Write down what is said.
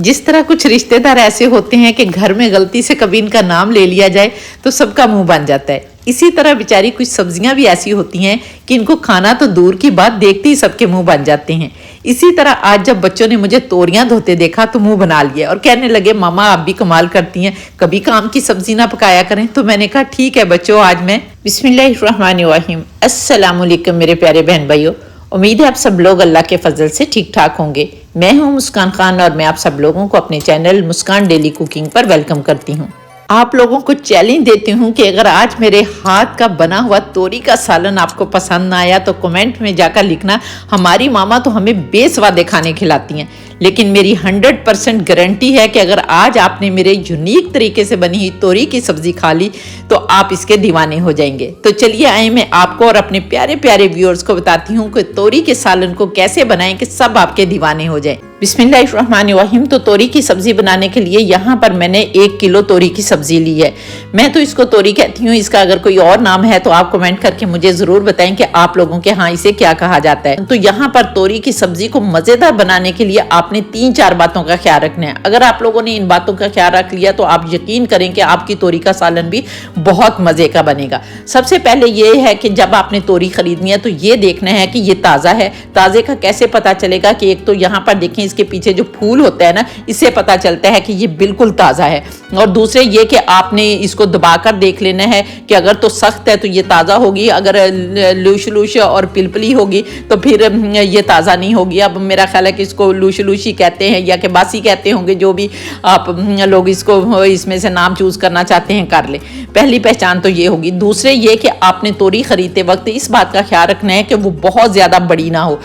जिस तरह कुछ रिश्तेदार ऐसे होते हैं कि घर में गलती से कभी इनका नाम ले लिया जाए तो सबका मुंह बन जाता है, इसी तरह बेचारी कुछ सब्जियां भी ऐसी होती हैं कि इनको खाना तो दूर की बात, देखते ही सबके मुंह बन जाते हैं। इसी तरह आज जब बच्चों ने मुझे तोरियां धोते देखा तो मुंह बना लिया और कहने लगे मामा आप भी कमाल करती हैं, कभी काम की सब्जी ना पकाया करें। तो मैंने कहा ठीक है बच्चों, आज मैं बिस्मिल्लाहिर्रहमानिर्रहीम। अस्सलाम वालेकुम मेरे प्यारे बहन भाइयों, उम्मीद है आप सब लोग अल्लाह के फजल से ठीक ठाक होंगे। मैं हूं मुस्कान खान और मैं आप सब लोगों को अपने चैनल मुस्कान डेली कुकिंग पर वेलकम करती हूं। आप लोगों को चैलेंज देती हूं कि अगर आज मेरे हाथ का बना हुआ तोरी का सालन आपको पसंद ना आया तो कमेंट में जाकर लिखना, हमारी मामा तो हमें बेस्वादे खाने खिलाती हैं, लेकिन मेरी 100% गारंटी है कि अगर आज आपने मेरे यूनिक तरीके से बनी हुई तोरी की सब्जी खा ली तो आप इसके दीवाने हो जाएंगे। तो चलिए आए, मैं आपको और अपने प्यारे प्यारे व्यूअर्स को बताती हूँ कि तोरी के सालन को कैसे बनाएं कि सब आपके दीवाने हो जाएं। बिस्मिल्लाहिर्रहमानिर्रहीम। तो तोरी की सब्जी बनाने के लिए यहाँ पर मैंने 1 किलो तोरी की सब्जी ली है। मैं तो इसको तोरी कहती हूँ, इसका अगर कोई और नाम है तो आप कमेंट करके मुझे जरूर बताएं कि आप लोगों के यहाँ इसे क्या कहा जाता है। तो यहाँ पर तोरी की सब्जी को मजेदार बनाने के लिए आपने 3-4 बातों का ख्याल रखना है। अगर आप लोगों ने इन बातों का ख्याल रख लिया तो आप यकीन करें कि आपकी तोरी का सालन भी बहुत मजे का बनेगा। सबसे पहले ये है कि जब आपने तोरी खरीदनी है तो ये देखना है कि ये ताजा है। ताजे का कैसे पता चलेगा कि एक तो यहाँ पर देखें इसके पीछे जो फूल होता है ना, इससे पता चलता है कि ये बिल्कुल ताजा है। और दूसरे ये कि आपने इसको दबाकर देख लेना है कि अगर तो सख्त है तो ये ताजा होगी, अगर लूश लूश और पिलपली होगी तो फिर ये ताजा नहीं होगी। अब मेरा ख्याल है कि इसको लूश लूशी कहते हैं या कि बासी कहते होंगे, जो भी आप लोग इसको इसमें से नाम चूज करना चाहते हैं कर ले। पहली पहचान तो ये होगी। दूसरे ये कि आपने तोरी खरीदते वक्त इस बात का ख्याल रखना है कि वो बहुत ज्यादा बड़ी ना हो।